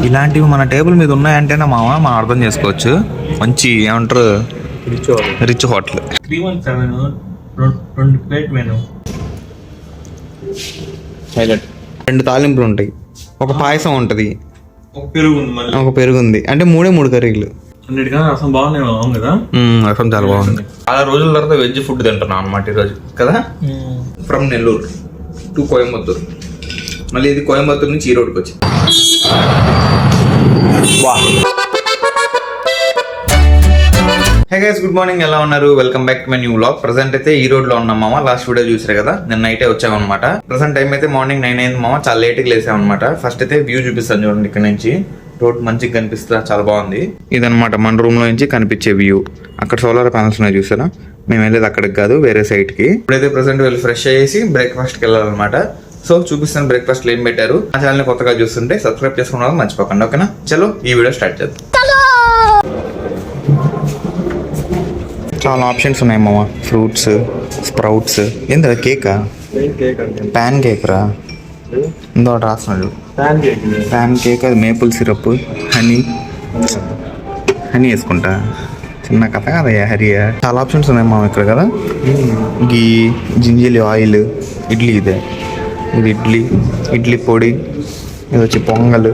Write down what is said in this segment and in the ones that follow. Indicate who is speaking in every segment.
Speaker 1: ఇలాంటివి మన టేబుల్ మీద ఉన్నాయంటేనే మామ మనం అర్థం చేసుకోవచ్చు. మంచి ఏమంటారు rich hotel.
Speaker 2: 317 2 plate menu.
Speaker 1: Highlight. 2 తాలింపులు ఉంటాయి, ఒక పాయసం ఉంటుంది,
Speaker 2: ఒక
Speaker 1: పెరుగు ఉంది. అంటే 3 కర్రీలు.
Speaker 2: అన్నిటికన్నా రసం బాగున్నాయి కదా.
Speaker 1: రసం చాలా బాగుంది. చాలా రోజుల తర్వాత వెజ్ ఫుడ్ తింటున్నాం అనమాట ఈరోజు కదా. From Nellore to Coimbatore. మళ్ళీ ఇది కోయంబత్తూర్ నుంచి ఈరోడ్కి వచ్చింది. Hey guys, good morning. ఎలా ఉన్నారు? Welcome back to my new vlog. Present అయితే ఈ రోడ్ లో ఉన్నాం మామ. లాస్ట్ వీడియో చూసారు కదా, నిన్న నైటే వచ్చామన్నమాట. ప్రెసెంట్ టైం అయితే మార్నింగ్ 9 అయింది మామ. చాలా లేట్ గా లేసామన్నమాట. ఫస్ట్ అయితే వ్యూ చూపిస్తాను చూడండి. ఇక్కడ నుంచి రోడ్ మంచిగా కనిపిస్తుంది, చాలా బాగుంది. ఇదనమాట మన రూమ్ లో నుంచి కనిపించే వ్యూ. అక్కడ సోలార్ ప్యానల్స్ ఉన్నాయి చూసారా. మేము వెళ్ళేది అక్కడికి కాదు, వేరే సైడ్ కి. ఇప్పుడైతే ప్రెసెంట్ వెళ్ళి ఫ్రెష్ అయ్యేసి బ్రేక్ఫాస్ట్ కి వెళ్ళాలన్నమాట. సో చూపిస్తాను బ్రేక్ఫాస్ట్ ఏం పెట్టారు. ఆ ఛానల్ ని కొత్తగా చూస్తుంటే సబ్స్క్రైబ్ చేసుకున్న మర్చిపోకండి, ఓకేనా? చలో ఈ వీడియో స్టార్ట్ చేద్దాం. చాలా ఆప్షన్స్ ఉన్నాయి మామ. Fruits, sprouts. ఏందా కేకా? ప్యాన్ కేక్ రా. ఇందో రాస్తున్నాడు ప్యాన్ కేక్. అది మేపుల్ సిరప్, హనీ వేసుకుంటా. చిన్న కథ కదయ్యా హరియా. చాలా ఆప్షన్స్ ఉన్నాయి మామ ఇక్కడ కదా. గీ, జింజీలి ఆయిల్, ఇడ్లీ. ఇది ఇడ్లీ పొడి. ఇది వచ్చి పొంగల్,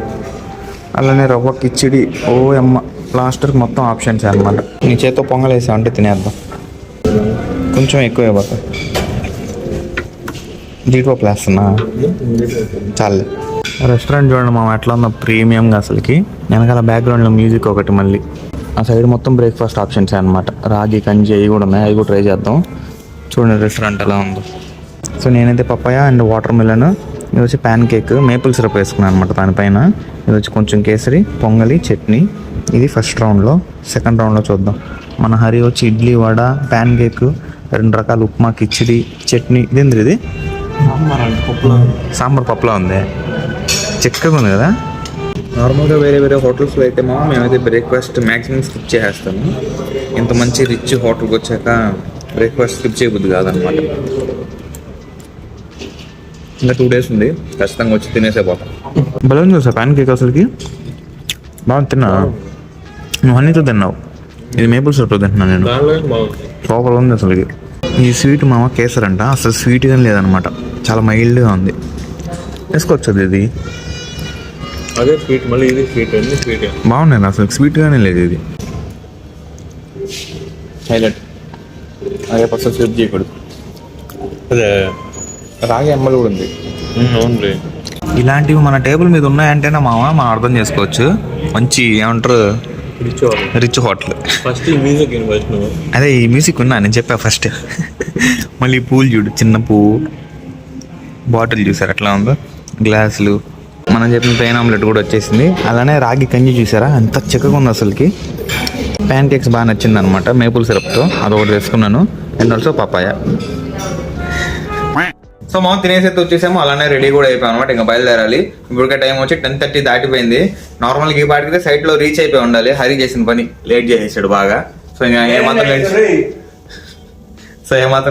Speaker 1: అలానే రవ్వ కిచిడి. ఓ అమ్మ, లాస్ట్కి మొత్తం ఆప్షన్స్ అనమాట. నీ చేత్తో పొంగల్ వేసావు అంటే తినేద్దాం. కొంచెం ఎక్కువ అయిపోతా. జీడిపప్పు వేస్తున్నా చాలే. రెస్టారెంట్ చూడండి మామ ఎట్లా ఉందో, ప్రీమియంగా అసలుకి. వెనకాల బ్యాక్గ్రౌండ్లో మ్యూజిక్ ఒకటి. మళ్ళీ ఆ సైడ్ మొత్తం బ్రేక్ఫాస్ట్ ఆప్షన్స్ అనమాట. రాగి కంజి అవి కూడా ఉన్నాయి, అవి కూడా ట్రై చేద్దాం. చూడండి రెస్టారెంట్ ఎలా ఉందో. సో నేనైతే పప్పాయ అండ్ వాటర్ మిలన్. ఇది వచ్చి ప్యాన్ కేక్, మేపుల్ సిరప్ వేసుకున్నాను అనమాట దానిపైన. ఇది వచ్చి కొంచెం కేసరి, పొంగలి, చట్నీ. ఇది ఫస్ట్ రౌండ్లో. సెకండ్ రౌండ్లో చూద్దాం. మన హరి వచ్చి ఇడ్లీ, వడ, ప్యాన్ కేక్, 2 రకాల ఉప్మా, కిచిడి, చట్నీ. ఇదేంద్ర ఇది సాంబార్ పప్పులా ఉంది, చిక్కగా ఉంది కదా. నార్మల్గా వేరే హోటల్స్లో అయితే మేమైతే బ్రేక్ఫాస్ట్ మ్యాక్సిమం స్కిప్ చేసేస్తాము. ఇంత మంచి రిచ్ హోటల్కి వచ్చాక బ్రేక్ఫాస్ట్ స్కిప్ చేయబుద్ది కాదనమాట. ఇంకా 2 days ఉంది, ఖచ్చితంగా వచ్చి తినేసే పోతాం. బలం చూసా ప్యాన్ కేక్ అసలుకి బాగా తిన్నా. నువ్వు హనీతో తిన్నావు, ఇది మేపుల్ సిరప్తో తింటున్నాను నేను. సూపర్ ఉంది అసలుకి. ఈ స్వీట్ మామ కేసర్ అంట. అసలు స్వీట్గా లేదనమాట, చాలా మైల్డ్గా ఉంది. వేసుకోవచ్చు ఇది.
Speaker 2: అదే స్వీట్, మళ్ళీ ఇది స్వీట్.
Speaker 1: బాగున్నాయి అసలు, స్వీట్గానే లేదు ఇది. హైలైట్. అదే పర్సెంట్ స్వీట్ చేయకూడదు. అదే రాగి అమ్మలు కూడా ఉంది.
Speaker 2: అవును.
Speaker 1: ఇలాంటివి మన టేబుల్ మీద ఉన్నాయంటేనే మామ మనం అర్థం చేసుకోవచ్చు. మంచి ఏమంటారు రిచ్ హోటల్.
Speaker 2: ఫస్ట్ ఈ మ్యూజిక్.
Speaker 1: అదే ఈ మ్యూజిక్ ఉన్నా నేను చెప్పా ఫస్ట్. మళ్ళీ పూలు చూడు, చిన్న పువ్వు. బాటిల్ చూసారు ఎట్లా ఉందో, గ్లాసులు. మనం చెప్పిన ప్లెయిన్ ఆమ్లెట్ కూడా వచ్చేసింది. అలానే రాగి కంజి చూసారా, అంత చిక్కగా ఉంది అసలుకి. ప్యాన్ కేక్స్ బాగా నచ్చింది అనమాట, మేపుల్ సిరప్తో. అదొకటి వేసుకున్నాను. And also papaya. సో మనం తినేసైతే వచ్చేసాము. అలానే రెడీ కూడా అయిపోయాం అనమాట. ఇంకా బయలుదేరాలి. ఇప్పటికే టైం వచ్చి 10:30 దాటిపోయింది. నార్మల్గా ఈ పాటికి సైట్ లో రీచ్ అయిపోయి ఉండాలి. హరి చేసిన పని లేట్ చేసేసాడు బాగా. సో ఇంకా ఏమాత్రం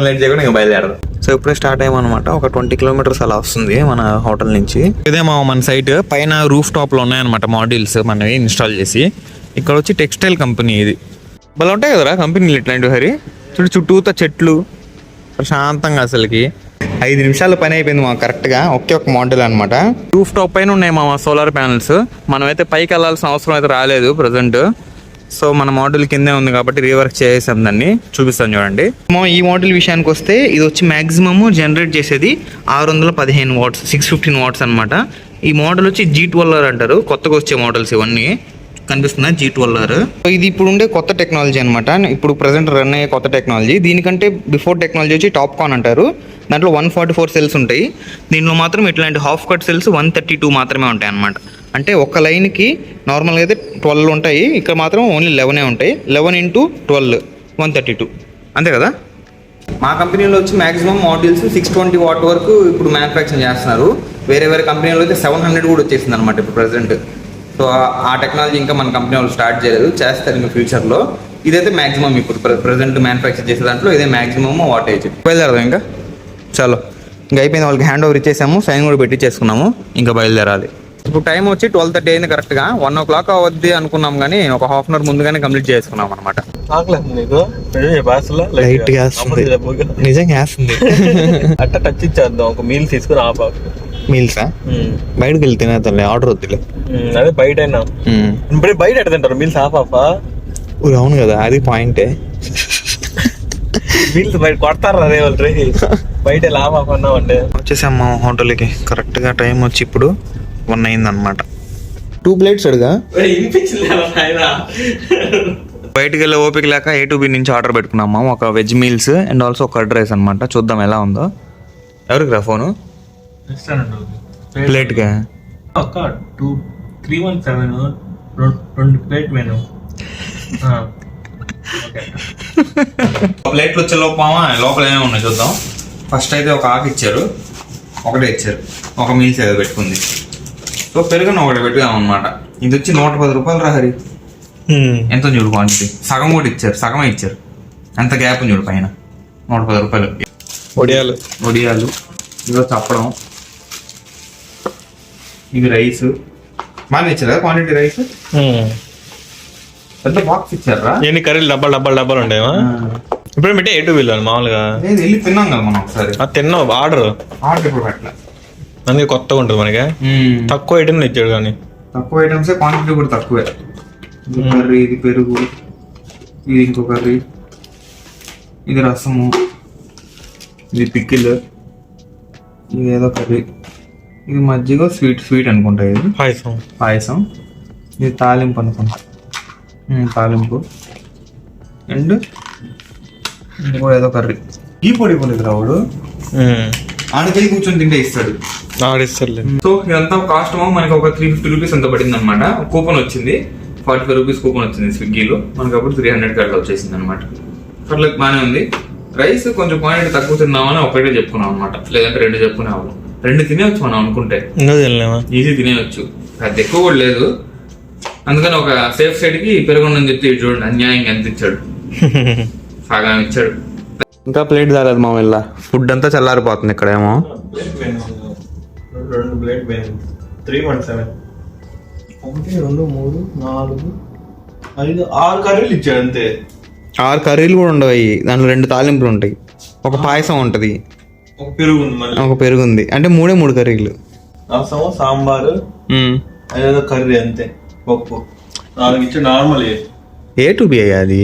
Speaker 1: లేట్ చేయకుండా ఇంకా బయలుదేరదు. సో ఇప్పుడే స్టార్ట్ అయ్యామన్నమాట. ఒక 20 kilometers అలా వస్తుంది మన హోటల్ నుంచి. ఇదే మన సైట్ పైన రూఫ్ టాప్ లో ఉన్నాయన్నమాట మాడ్యూల్స్ మనవి ఇన్స్టాల్ చేసి. ఇక్కడ వచ్చి టెక్స్టైల్ కంపెనీ ఇది. భలే ఉంటాయి కదరా కంపెనీలు ఇట్లాంటివి. హరి చూడు, చుట్టూతో చెట్లు, ప్రశాంతంగా. అసలుకి 5 నిమిషాల పని అయిపోయింది మాకు కరెక్ట్గా. ఒకే ఒక మోడల్ అనమాట. రూఫ్ టాప్ పైన ఉన్నాయి మా సోలార్ ప్యానల్స్. మనమైతే పైకి వెళ్ళాల్సిన అవసరం అయితే రాలేదు ప్రజెంట్. సో మన మోడల్ కిందే ఉంది కాబట్టి రీవర్క్ చేసాం దాన్ని. చూపిస్తాను చూడండి. ఈ మోడల్ విషయానికి వస్తే ఇది వచ్చి మ్యాక్సిమమ్ జనరేట్ చేసేది 615 watts, 615 watts అనమాట. ఈ మోడల్ వచ్చి G12R అంటారు. కొత్తగా వచ్చే మోడల్స్ ఇవన్నీ కనిపిస్తున్నాయి, G12R. ఇది ఇప్పుడు ఉండే కొత్త టెక్నాలజీ అనమాట. ఇప్పుడు ప్రజెంట్ రన్ అయ్యే కొత్త టెక్నాలజీ. దీనికంటే బిఫోర్ టెక్నాలజీ వచ్చి టాప్కాన్ అంటారు. దాంట్లో 144 cells ఉంటాయి. దీనిలో మాత్రం ఇట్లాంటి హాఫ్ కట్ సెల్స్ 132 మాత్రమే ఉంటాయి అనమాట. అంటే ఒక లైన్కి నార్మల్గా అయితే 12 ఉంటాయి, ఇక్కడ మాత్రం ఓన్లీ 11 ఉంటాయి. 11 × 12 132, అంతే కదా. మా కంపెనీలో వచ్చి మ్యాక్సిమం మాడ్యూల్స్ 620 watt వరకు ఇప్పుడు మ్యానుఫ్యాక్చరింగ్ చేస్తున్నారు. వేరే కంపెనీలో అయితే 700 కూడా వచ్చేసింది అనమాట ఇప్పుడు ప్రజెంట్. సో ఆ టెక్నాలజీ ఇంకా మన కంపెనీ వాళ్ళు స్టార్ట్ చేయలేదు, చేస్తారు ఇంకా ఫ్యూచర్లో. ఇదైతే మ్యాక్సిమం ఇప్పుడు ప్రజెంట్ మ్యానుఫ్యాక్చర్ చేసే దాంట్లో ఇదే మ్యాక్సిమమ్ వాటేజ్. బయలుదేరదాం ఇంకా. చలో ఇంకా అయిపోయింది. వాళ్ళకి హ్యాండ్ ఓవర్ ఇచ్చేసాము, సైన్ కూడా పెట్టించేసుకున్నాము. ఇంకా బయలుదేరాలి. ఇప్పుడు టైం వచ్చి 12:30 అయింది కరెక్ట్గా. 1 o'clock అవద్ది అనుకున్నాం కానీ ఒక హాఫ్ అన్ అవర్ ముందుగానే కంప్లీట్ చేసుకున్నాం అనమాట.
Speaker 2: నీకు
Speaker 1: లైట్ వేస్తుంది, నిజంగా వేస్తుంది.
Speaker 2: అట్ట టచ్ ఇచ్చేద్దాం, ఒక మీల్ తీసుకుని ఆపా.
Speaker 1: మీల్సా? బయటకు వెళ్తే తినేద్దాంలే, ఆర్డర్ వద్దులే.
Speaker 2: అదే బయట అయినా ఇప్పుడు బయట ఎట్ట తింటారు మీల్స్ ఆఫా?
Speaker 1: అవును కదా, అది పాయింటే.
Speaker 2: మీల్స్ బయట కొడతారు అదే వాళ్ళు బయట లాభ అన్నామంటే.
Speaker 1: వచ్చేసాం మా హోటల్కి. కరెక్ట్గా టైం వచ్చి ఇప్పుడు 1 అయింది అనమాట. 2 plates అడుగా. బయటకు వెళ్ళే ఓపిక లేక A2B నుంచి ఆర్డర్ పెట్టుకున్నాము. ఒక veg meals and also curd rice అనమాట. చూద్దాం ఎలా ఉందో. ఎవరికి రా ఫోను? ప్లేట్గా
Speaker 2: 317 2 plate menu.
Speaker 1: ప్లేట్లు వచ్చే లోపల ఏమేమి ఉన్నాయి చూద్దాం. ఫస్ట్ అయితే ఒక ఆకు ఇచ్చారు, ఒకటే ఇచ్చారు, ఒక మీల్స్ ఏదో పెట్టుకుంది. సో పెరుగున ఒకటి పెట్టుదాం అనమాట. ఇది వచ్చి 110 రూపాయలు రా హరి. ఎంతో చూడు క్వాంటిటీ. సగం కూడా ఇచ్చారు, సగమే ఇచ్చారు. ఎంత గ్యాప్ చూడు పైన. 110 రూపాయలు. వడియాలు ఇదో చప్పడం. ఇది రైస్ బాగా ఇచ్చారు క్వాంటిటీ. రైస్ పెద్ద బాక్స్ ఇచ్చారా?
Speaker 2: ఎన్ని కర్రీలు డబ్బాలు ఉండేవా? ఇప్పుడు పెట్టే A2B మామూలుగా
Speaker 1: వెళ్ళి తిన్నాం కదా మనం ఒకసారి.
Speaker 2: తిన్నావు ఆర్డర్
Speaker 1: ఇప్పుడు పెట్టలే,
Speaker 2: అందుకే కొత్తగా ఉంటుంది మనకి. తక్కువ ఐటమ్లు ఇచ్చాడు కానీ
Speaker 1: తక్కువ ఐటమ్స్, క్వాంటిటీ కూడా తక్కువే. ఇది కర్రీ, ఇది పెరుగు, ఇది ఇంకో కర్రీ, ఇది రసము, ఇది పిక్కిల్, ఇది ఏదో కర్రీ, ఇది మజ్జిగ, స్వీట్ అనుకుంటా. ఇది పాయసం, ఇది తాలింపు అనుకుంటా. తాలింపు అండ్ ఇంకో ఏదో కర్రీ. ఈ పొడి రావుడు ఆడికెళ్ళి కూర్చొని తింటే ఇస్తాడు. సో ఇదంతా కాస్ట్ మనకి ఒక 350 రూపీస్ అంత పడింది అనమాట. కూపన్ వచ్చింది, 45 రూపీస్ కూపన్ వచ్చింది స్విగ్గీలో. మనకి అప్పుడు 300 అట్లా వచ్చేసింది అనమాట. పర్లేదు, బాగానే ఉంది. రైస్ కొంచెం క్వాంటిటీ తక్కువ తిన్నామని ఒకటే చెప్పుకున్నాం అనమాట, లేదంటే 2 చెప్పుకునేవాళ్ళం. 2 తినేవచ్చు మనం అనుకుంటే, ఈజీ తినేవచ్చు. అది ఎక్కువ కూడా లేదు. అందుకని ఒక సేఫ్ సైడ్ కి పెరుగుండని చెప్తే చూడండి అన్యాయంగా ఎంత ఇచ్చాడు. సగం ఇచ్చాడు. ఇంకా ప్లేట్ తాలేదు మా వెళ్ళ. ఫుడ్ అంతా చల్లారిపోతుంది ఇక్కడేమో.
Speaker 2: 2 ప్లేట్ 317 1 2 3 4 5 6 కర్రీలు ఇచ్చాడు అంతే.
Speaker 1: 6 కర్రీలు కూడా ఉండవు. దాంట్లో 2 తాలింపులు ఉంటాయి, ఒక పాయసం ఉంటది, ఒక పెరుగు ఉంది. అంటే 3 కర్రీలు.
Speaker 2: రసము, సాంబారు, అదేదో కర్రీ అంతే. పప్పు 4 ఇచ్చాడు. నార్మల్
Speaker 1: A2B అది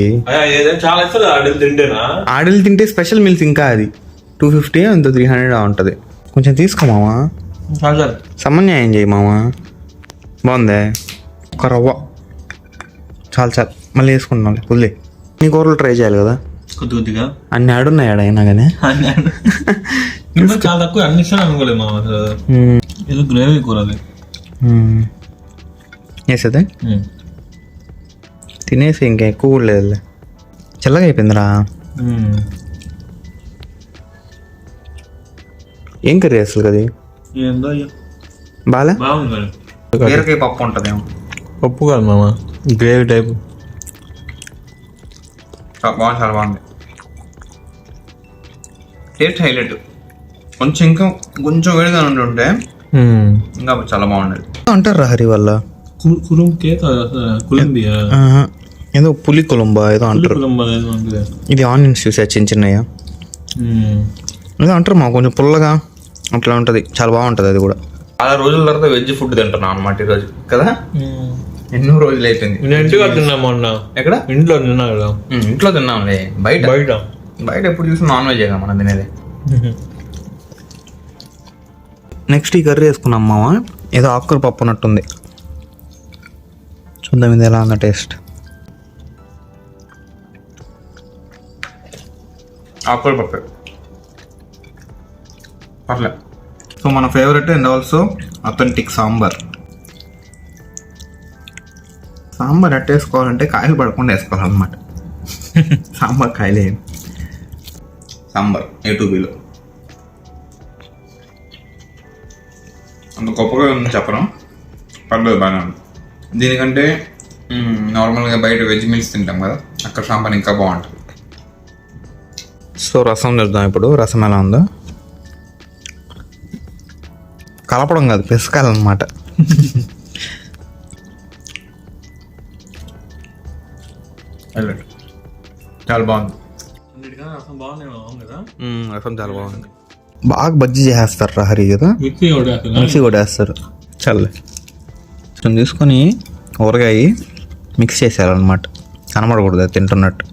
Speaker 2: చాలా ఇస్తారు.
Speaker 1: ఆడిల్ తింటే స్పెషల్ మీల్స్ ఇంకా అది 250 అంత 300 ఉంటది. కొంచెం తీసుకో మామా, సమన్యాయం చేయి మామా. బాగుందే. ఒక రవ్వ చాలు మళ్ళీ వేసుకుంటున్నాం. వదిలే, నీ కూరలు ట్రై చేయాలి కదా.
Speaker 2: కొద్దిగా
Speaker 1: అన్ని ఆడున్నాయి ఆడైనా కానీ
Speaker 2: చాలా తక్కువ. అన్ని ఇష్టం అనుకోలేదు మా ఏదో గ్రేవీ కూర అది
Speaker 1: వేసేదే. తినేసి ఇంకా ఎక్కువ కూడా లేదు, చల్లగా అయిపోయిందిరా. ఏం కర్రీ అసలు కది? బాగా బీరకాయ పప్పు ఉంటుంది.
Speaker 2: పప్పు కాదు మామ, గ్రేవీ టైప్.
Speaker 1: చాలా బాగుంది. Taste highlight. కొంచెం వేడిగా ఉంటుంటే ఇంకా చాలా బాగుండేది అంటారు హరి వల్ల. ఏదో పులి కొలంబా ఏదో అంటారు. ఇది ఆనియన్స్ చూసా చిన్నయ్యా ఏదో అంటారు మా, కొంచెం పుల్లగా అట్లా ఉంటుంది. చాలా బాగుంటుంది అది కూడా. చాలా రోజుల తర్వాత వెజ్ ఫుడ్ తింటున్నాం అనమాట ఈరోజు కదా. ఎన్నో రోజులు అయిపోయింది. ఎక్కడ?
Speaker 2: ఇంట్లో తిన్నా కదా.
Speaker 1: ఇంట్లో తిన్నాంలే. బయట ఎప్పుడు చూసి నాన్ వెజ్ మనం తినేది. నెక్స్ట్ ఈ కర్రీ వేసుకున్నాం మామ. ఏదో ఆకుకూర పప్పు ఉన్నట్టుంది. చూద్దాం ఇది ఎలా ఉందో టేస్ట్. ఆకుకూర పప్పు పర్లే. సో మన favourite and also authentic sambar. Sambar ఎట్ట వేసుకోవాలంటే కాయలు పడకుండా వేసుకోవాలన్నమాట. సాంబార్ కాయలే. సాంబార్ A2Bలో అంత గొప్పగా ఉంది చెప్పడం, పర్లేదు బాగానే ఉంది. దీనికంటే నార్మల్గా బయట వెజ్ మీల్స్ తింటాం కదా, అక్కడ సాంబార్ ఇంకా బాగుంటుంది. సో రసం చూద్దాం ఇప్పుడు. రసం ఎలా ఉందో. కలపడం కాదు, పిసకాలన్నమాట. చాలా బాగుంది. రసం చాలా బాగుంది. బాగా బజ్జీ చేస్తారు హరి కదా, మిక్సీ కూడా వేస్తారు. చల్లే కొంచెం తీసుకొని ఊరగాయ మిక్స్ చేసేయాలన్నమాట, కనబడకూడదు అది తింటున్నట్టు.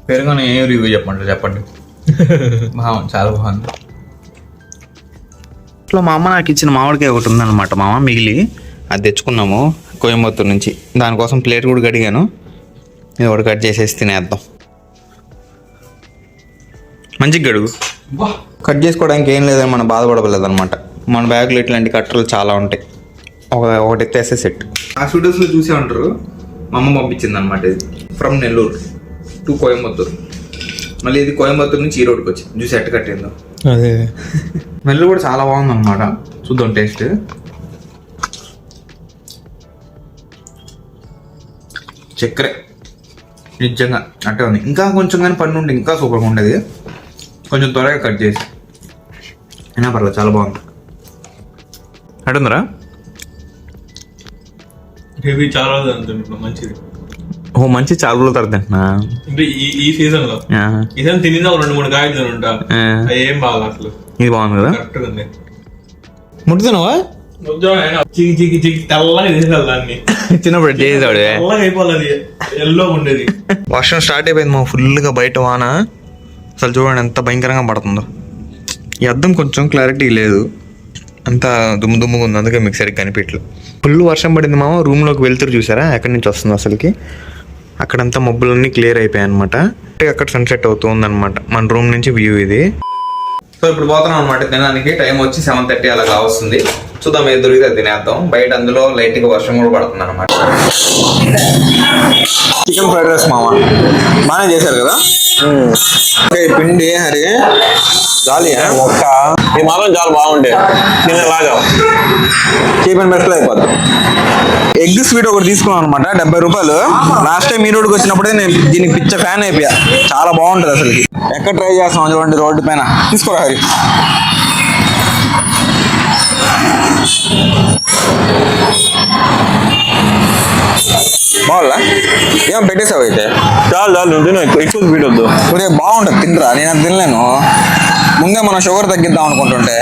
Speaker 1: పెరుగుని ఏం రివ్యూ చెప్పండి. బాగుంది, చాలా బాగుంది. ఇట్లా మా అమ్మ నాకు ఇచ్చిన మామిడికాయ ఒకటి ఉందన్నమాట మామ, మిగిలి అది తెచ్చుకున్నాము కోయంబత్తూరు నుంచి. దానికోసం ప్లేట్ కూడా కడిగాను. ఇది ఒకటి కట్ చేసేసి తినేద్దాం. మంచిగా గడుగు. కట్ చేసుకోవడానికి ఏం లేదని మనం బాధపడలేదు అనమాట. మన బ్యాగ్లో ఇట్లాంటి కట్టలు చాలా ఉంటాయి. ఒకటి ఎత్తేస్తే సెట్. ఆ వీడియోస్లో చూసే ఉంటారు, మా అమ్మ పంపించింది అనమాట. ఇది ఫ్రమ్ నెల్లూరు టు కోయంబత్తూరు. మళ్ళీ ఇది కోయంబత్తూరు నుంచి ఈ రోడ్కి వచ్చింది. చూసి ఎట్టు కట్టిందో. అదే స్మెల్ కూడా చాలా బాగుంది అనమాట. చూద్దాం టేస్ట్. చక్కెర నిజంగా అట్టే ఉంది. ఇంకా కొంచెం కానీ పన్ను ఉంటే ఇంకా సూపర్గా ఉండేది. కొంచెం త్వరగా కట్ చేసి అయినా పర్లేదు, చాలా బాగుంది. అటుందరా
Speaker 2: హెవీ చాలా మంచిది.
Speaker 1: ఓ మంచి చాలా రోజుల తర్వాత తింటున్నా.
Speaker 2: అంటే ఈ సీజన్ లో ఈ సీజన్ తినిందా 2-3 కాయలు తినుంటా. ఏం బాగా అసలు. ఇది బాగుంది కదా, కరెక్ట్గా ఉంది. ముట్టుతున్నావా? తెల్లగా తీసేదాన్ని చిన్నప్పుడు చేసేవాడు. తెల్లగా అయిపోవాలి, ఎల్లో ఉండేది. వర్షం స్టార్ట్ అయిపోయింది మా ఫుల్గా. బయట వాన అసలు చూడండి ఎంత భయంకరంగా పడుతుందో. ఈ అద్దం కొంచెం క్లారిటీ లేదు, అంతా దుమ్ముగా ఉంది. అందుకే మీకు సరిగ్గా కనిపించలేదు. ఫుల్ వర్షం పడింది మామ. రూమ్లోకి వెళ్తురు చూసారా ఎక్కడి నుంచి వస్తుంది అసలుకి. అక్కడంతా మబ్బులన్నీ క్లియర్ అయిపోయాయి అనమాట. అక్కడ సన్సెట్ అవుతూ ఉందన్నమాట. మన రూమ్ నుంచి వ్యూ ఇది. సో ఇప్పుడు పోతున్నాం అనమాట తినడానికి. టైం వచ్చి 7:30 అలా కావస్తుంది. చూద్దాం ఏది దొరికితే తినేద్దాం. బయట అందులో లైట్గా వర్షం కూడా పడుతుంది అనమాట. చికెన్ ఫ్రైడ్ రైస్ మామ బాగానే చేశారు కదా. పిండి హరి జాలి ఒక్క ఈ మాత్రం చాలా బాగుండే. తినేలాగా చీప్ అండ్ బెస్ట్ అయిపోద్ది. ఎగ్ స్వీట్ ఒకటి తీసుకున్నాం అనమాట, 70 రూపాయలు. లాస్ట్ టైం మీ రోడ్డుకి వచ్చినప్పుడే నేను దీనికి పిచ్చ ఫ్యాన్ అయిపోయా. చాలా బాగుంటుంది అసలు. ఎక్కడ ట్రై చేస్తాం చూడండి, రోడ్డు పైన. తీసుకోరా హరి. బాగుందా? ఏం పెట్టేసావు అయితే? చాలా ఎక్కువ స్వీట్ వద్దు. కొద్దిగా బాగుంటుంది, తినరా. నేను అది తినలేను. ముందే మనం షుగర్ తగ్గిద్దాం అనుకుంటుంటే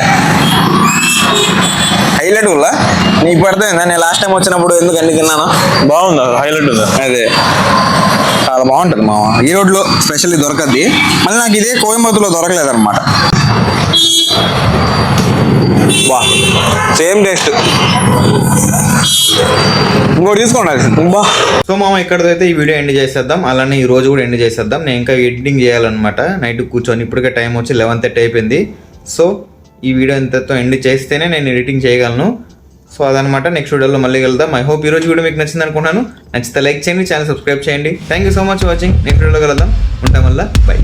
Speaker 2: హైలైట్ వల్ల నీకు పడుతుంది. నేను లాస్ట్ టైం వచ్చినప్పుడు ఎందుకు అన్ని తిన్నాను. బాగుంది, హైలైట్ ఉంది. అదే చాలా బాగుంటుంది మామ. ఈ రోడ్లో స్పెషల్లీ దొరకద్ది. మళ్ళీ నాకు ఇదే కోయంబత్తూరులో దొరకలేదన్నమాట. వా సేమ్ టేస్ట్. ఇంకోటి తీసుకోండి. సో మామ ఇక్కడైతే ఈ వీడియో ఎండ్ చేసేద్దాం. అలానే ఈ రోజు కూడా ఎండ్ చేసేద్దాం. నేను ఇంకా ఎడిటింగ్ చేయాలన్నమాట నైట్ కూర్చొని. ఇప్పటికే టైం వచ్చి 11:30 అయిపోయింది. సో ఈ వీడియో ఇంతతో ఎండ్ చేస్తేనే నేను ఎడిటింగ్ చేయగలను. సో అదనమాట. నెక్స్ట్ వీడియోలో మళ్ళీ వెళ్దాం. ఐ హోప్ ఈ రోజు వీడియో మీకు నచ్చింది అనుకున్నాను. నచ్చితే లైక్ చేయండి, ఛానల్ సబ్స్క్రైబ్ చేయండి. Thank you so much for watching. Next వీడియోలో కలుద్దాం. ఉంటాం వల్ల బై.